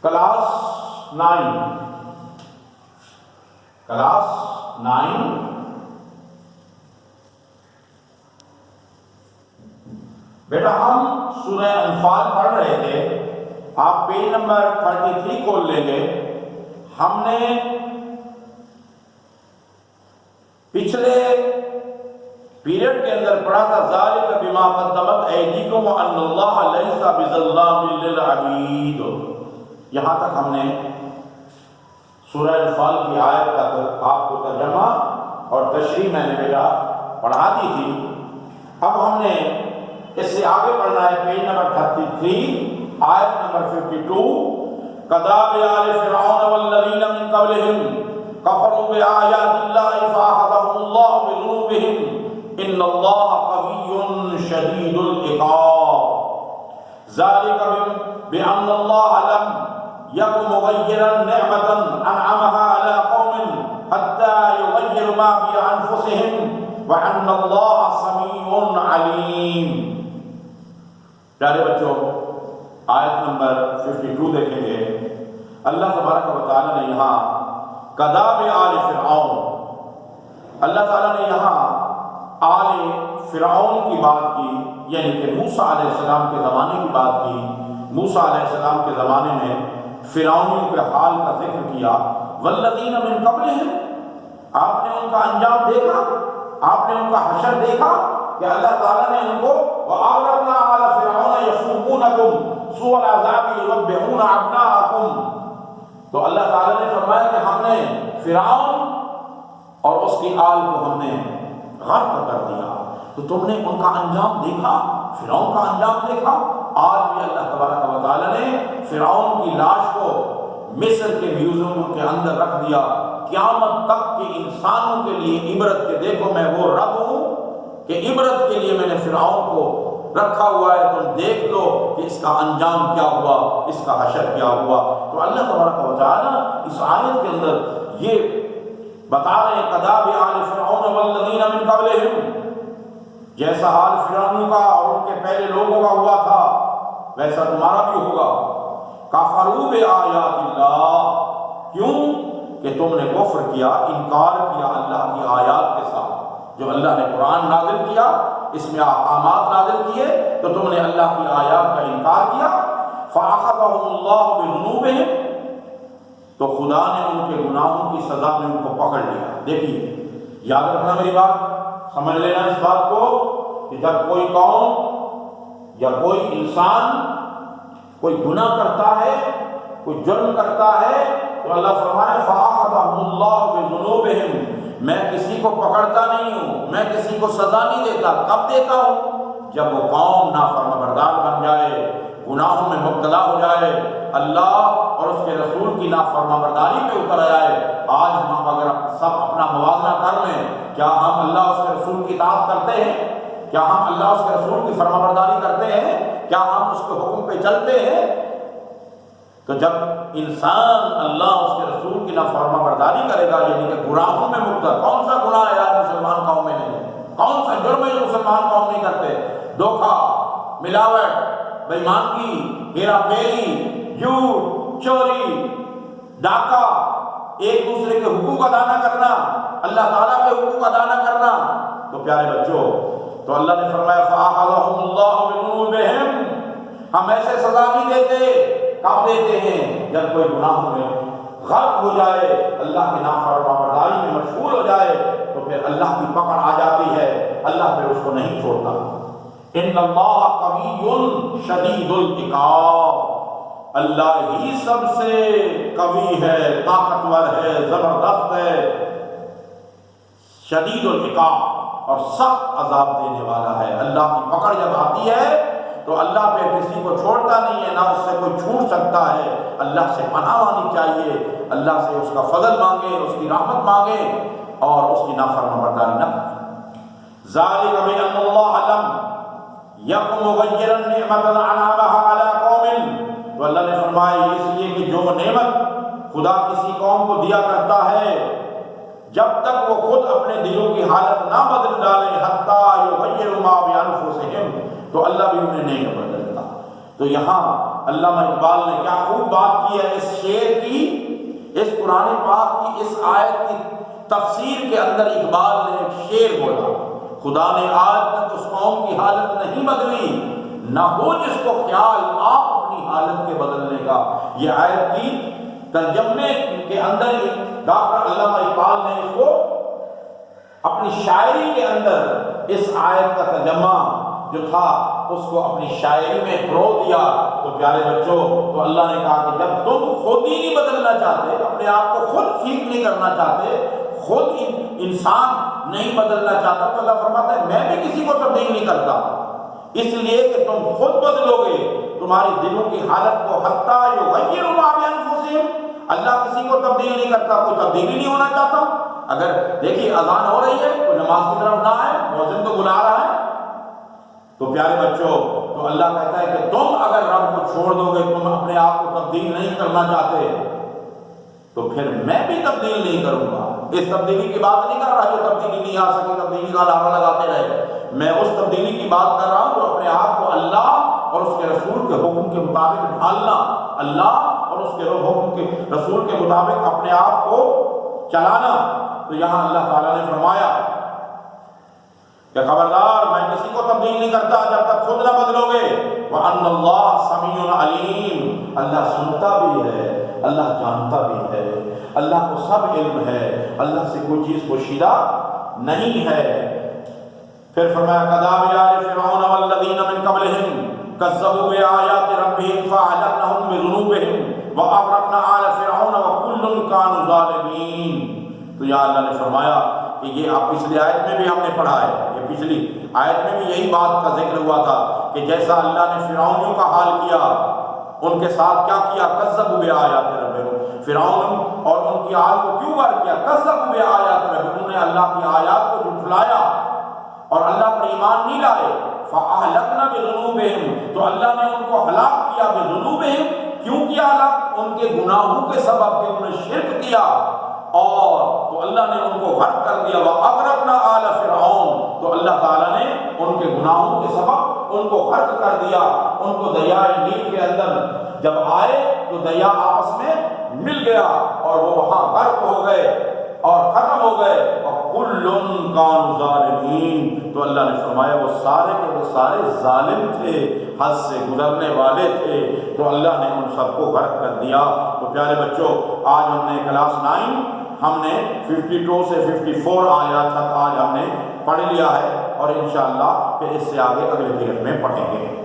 Class 9 بیٹا ہم سورہ انفال پڑھ رہے تھے، آپ پیج نمبر 33 کھول لیں گے۔ ہم نے پچھلے پیریڈ کے اندر پڑھا تھا ذالک بما قدمت ایدیکم وان اللہ لیس بظلام للعبید۔ یہاں تک ہم نے سورہ انفال کی آیت تک آپ کو ترجمہ اور تشریح میں نے بیٹا پڑھا دی تھی۔ اب ہم نے اس سے آگے پڑھنا ہے پیج نمبر 33 آیت نمبر 52۔ کذاب آل فرعون والذین من قبلہم کفروا بآیات اللہ فأخذهم اللہ بذنوبہم ان اللہ قوی شدید العقاب۔ ذلک بأن اللہ لم یک مغیرا نعمتا انعمها على قوم حتى یغیروا ما بانفسہم وان اللہ سمیع علیم۔ پیارے بچوں آیت نمبر 52 دیکھیں گے۔ اللہ تبارک و تعالیٰ نے یہاں کذاب آل فرعون، اللہ تعالیٰ نے یہاں آل فرعون کی بات کی، یعنی کہ موسیٰ علیہ السلام کے زمانے کی بات کی۔ موسیٰ علیہ السلام کے زمانے میں فرعونیوں کے حال کا ذکر کیا۔ والذین من قبلہم، آپ نے ان کا انجام دیکھا، آپ نے ان کا حشر دیکھا کہ اللہ تعالیٰ نے ان کو وَأَغْرَقْنَا عَلَى فِرْعَوْنَ يَسُومُونَكُمْ سُوءَ الْعَذَابِ يُذَبِّحُونَ أَبْنَاءَكُمْ۔ تو اللہ تعالیٰ نے فرمایا کہ ہم نے فرعون اور اس کی آل کو ہم نے غرق کر دیا۔ تو تم نے ان کا انجام دیکھا، فرعون کا انجام دیکھا۔ آج بھی اللہ تبارک و تعالیٰ نے فرعون کی لاش کو مصر کے میوزیم کے اندر رکھ دیا، قیامت تک کے انسانوں کے لیے عبرت کے دیکھو میں وہ رب ہوں کہ عبرت کے لیے میں نے فرعون کو رکھا ہوا ہے، تم دیکھ لو کہ اس کا انجام کیا ہوا، اس کا حشر کیا ہوا۔ تو اللہ تبارک و تعالیٰ اس آیت کے اندر یہ بتا رہے ہیں کذاب آل فرعون والذین من قبلہم، جیسا حال فرعون کا اور ان کے پہلے لوگوں کا ہوا تھا ویسا تمہارا بھی ہوگا۔ کفروا بآیات اللہ، کیوں کہ تم نے کفر کیا، انکار کیا اللہ کی آیات کے ساتھ۔ جو اللہ نے قرآن نازل کیا، اس میں احکامات نازل کیے، تو تم نے اللہ کی آیات کا انکار کیا۔ فأخذهم اللہ بذنوبہم، تو خدا نے ان کے گناہوں کی سزا میں ان کو پکڑ لیا۔ دیکھیے یاد رکھنا میری بات، سمجھ لینا اس بات کو کہ جب کوئی قوم یا کوئی انسان کوئی گناہ کرتا ہے، کوئی جرم کرتا ہے، تو اللہ فرمائے فأخذهم اللہ بذنوبہم، میں کسی کو پکڑتا نہیں ہوں، میں کسی کو سزا نہیں دیتا۔ کب دیتا ہوں؟ جب وہ قوم نافرمان بردار بن جائے، گناہوں میں مبتلا ہو جائے، اللہ اور اس کے رسول کی نافرمان برداری پہ اتر جائے۔ آج ہم اگر سب اپنا موازنہ کر لیں، کیا ہم اللہ اس کے رسول کی اطاعت کرتے ہیں؟ کیا ہم اللہ اس کے رسول کی فرما برداری کرتے ہیں؟ کیا ہم اس کے حکم پہ چلتے ہیں؟ تو جب انسان اللہ اس کے رسول کی نافرما برداری کرے گا، یعنی کہ گناہوں میں مبتلا، کون سا گناہ ہے آج مسلمان قوم میں نہیں؟ کون سا جرم ہے جو مسلمان قوم نہیں کرتے؟ دھوکہ، ملاوٹ، بے ایمانگی، ہیرا پھیری، جھوٹ، چوری، ڈاکہ، ایک دوسرے کے حقوق ادا نہ کرنا، اللہ تعالیٰ کے حقوق ادا نہ کرنا۔ تو پیارے بچوں، تو اللہ نے فرمایا فأخذهم اللہ بذنوبہم، ہم ایسے سزا نہیں دیتے۔ کب دیتے ہیں؟ جب کوئی گناہوں میں غرق ہو جائے، اللہ کی نافرمان برداری میں مشغول ہو جائے، تو پھر اللہ کی پکڑ آ جاتی ہے، اللہ پھر اس کو نہیں چھوڑتا۔ ان اللہ قوی شدید العقاب، اللہ ہی سب سے قوی ہے، طاقتور ہے، زبردست ہے، شدید العقاب، اور سخت عذاب دینے والا ہے۔ اللہ کی پکڑ جب آتی ہے تو اللہ پہ کسی کو چھوڑتا نہیں ہے، نہ اس سے کوئی چھوٹ سکتا ہے۔ اللہ سے پناہ مانگنی چاہیے، اللہ سے اس کا فضل مانگے، اس کی رحمت مانگے، اور اس کی نافرمان برداری نہ کریں۔ ذالک بأن اللہ لم یک مغیرا نعمتا انعمها علی قوم، تو اللہ نے فرمایا اس لیے کہ جو نعمت خدا کسی قوم کو دیا کرتا ہے، جب تک وہ خود اپنے دلوں کی حالت نہ بدل ڈالے، حتی یغیروا ما بانفسہم، تو اللہ بھی انہیں نہیں بدلتا۔ تو یہاں علامہ اقبال نے کیا خوب بات کی ہے اس شعر کی، اس قرآن پاک کی اس آیت کی تفسیر کے اندر اقبال نے ایک شعر بولا، خدا نے آج تک اس قوم کی حالت نہیں بدلی، نہ ہو جس کو خیال آپ اپنی حالت کے بدلنے کا۔ یہ آیت کی ترجمے کے اندر ڈاکٹر علامہ اقبال نے اس کو اپنی شاعری کے اندر اس آیت کا ترجمہ جو تھا اس کو اپنی شاعری میں پرو دیا۔ تو پیارے بچوں، تو اللہ نے کہا کہ جب تم خود ہی نہیں بدلنا چاہتے، اپنے آپ کو خود ٹھیک نہیں کرنا چاہتے، خود انسان نہیں بدلنا چاہتا، تو اللہ فرماتا ہے میں بھی کسی کو تبدیل نہیں کرتا، اس لیے کہ تم خود بدلو گے تمہاری دلوں کی حالت کو، حتیٰ یغیروا ما بانفسہم۔ اللہ کسی کو تبدیل نہیں کرتا، کوئی تبدیلی نہیں ہونا چاہتا۔ اگر دیکھیے اذان ہو رہی ہے، کوئی نماز کی طرف نہ آئے، مؤذن تو بلا رہا ہے، تو پیارے بچوں، تو اللہ کہتا ہے کہ تم اگر رب کو چھوڑ دو گے، تم اپنے آپ کو تبدیل نہیں کرنا چاہتے، تو پھر میں بھی تبدیل نہیں کروں گا۔ اس تبدیلی کی بات نہیں کر رہا جو تبدیلی نہیں آ سکی، تبدیلی کا نعرہ لگاتے رہے، میں اس تبدیلی کی بات کر رہا ہوں جو اپنے آپ کو اللہ اور اس کے رسول کے حکم کے مطابق ڈھالنا، اللہ اور اس کے حکم کے رسول کے مطابق اپنے آپ کو چلانا۔ تو یہاں اللہ تعالیٰ نے فرمایا کہ خبردار میں کسی کو تبدیل نہیں کرتا جب تک خود نہ بدلو گے۔ وَأَنَّ اللَّهَ سَمِيعٌ عَلِيمٌ، اللہ سنتا بھی ہے، اللہ جانتا بھی ہے، اللہ کو سب علم ہے، اللہ سے کوئی چیز پوشیدہ نہیں ہے۔ پھر فرمایا كَدَابِ آلِ فِرْعَوْنَ وَالَّذِينَ مِن قَبْلِهِمْ كَذَّبُوا بِآيَاتِ رَبِّهِمْ فَأَهْلَكْنَاهُمْ بِذُنُوبِهِمْ وَأَغْرَقْنَا آلَ فِرْعَوْنَ وَكُلٌّ كَانُوا ظَالِمِينَ۔ تو یہاں اللہ نے فرمایا کہ یہ آپ پچھلی آیت میں بھی ہم نے پڑھا ہے، یہ پچھلی آیت میں بھی یہی بات کا ذکر ہوا تھا کہ جیسا اللہ نے فرعونیوں کا حال کیا، ان کے ساتھ کیا کیا، کذبوا بآیات ربہم، فرعون اور ان کی حال کو کیوں غرق کیا، کذبوا بآیات ربہم، انہوں نے اللہ کی آیات کو جھٹلایا اور اللہ پر ایمان نہیں لائے۔ فأہلکنا بذنوبہم، تو اللہ نے ان کو ہلاک کیا، بذنوبہم، کیوں کیا ہلاک، ان کے گناہوں کے سبب کہ انہوں نے شرک کیا، اور تو اللہ نے ان کو غرق کر دیا۔ وَأَغْرَقْنَا آلَ فِرْعَوْنَ، تو اللہ تعالیٰ نے ان کے گناہوں کے سبب ان کو غرق کر دیا، ان کو دریائے نیل کے اندر جب آئے تو دریا آپس میں مل گیا اور وہ وہاں غرق ہو گئے اور ختم ہو گئے۔ وَكُلٌّ كَانُوا ظَالِمِينَ، تو اللہ نے فرمایا وہ سارے کے وہ سارے ظالم تھے، حد سے گزرنے والے تھے، تو اللہ نے ان سب کو غرق کر دیا۔ تو پیارے بچوں، آج ہم نے کلاس 9 ہم نے 52 سے 54 آیات تک آج ہم نے پڑھ لیا ہے، اور انشاءاللہ پھر اس سے آگے اگلے پیریڈ میں پڑھیں گے۔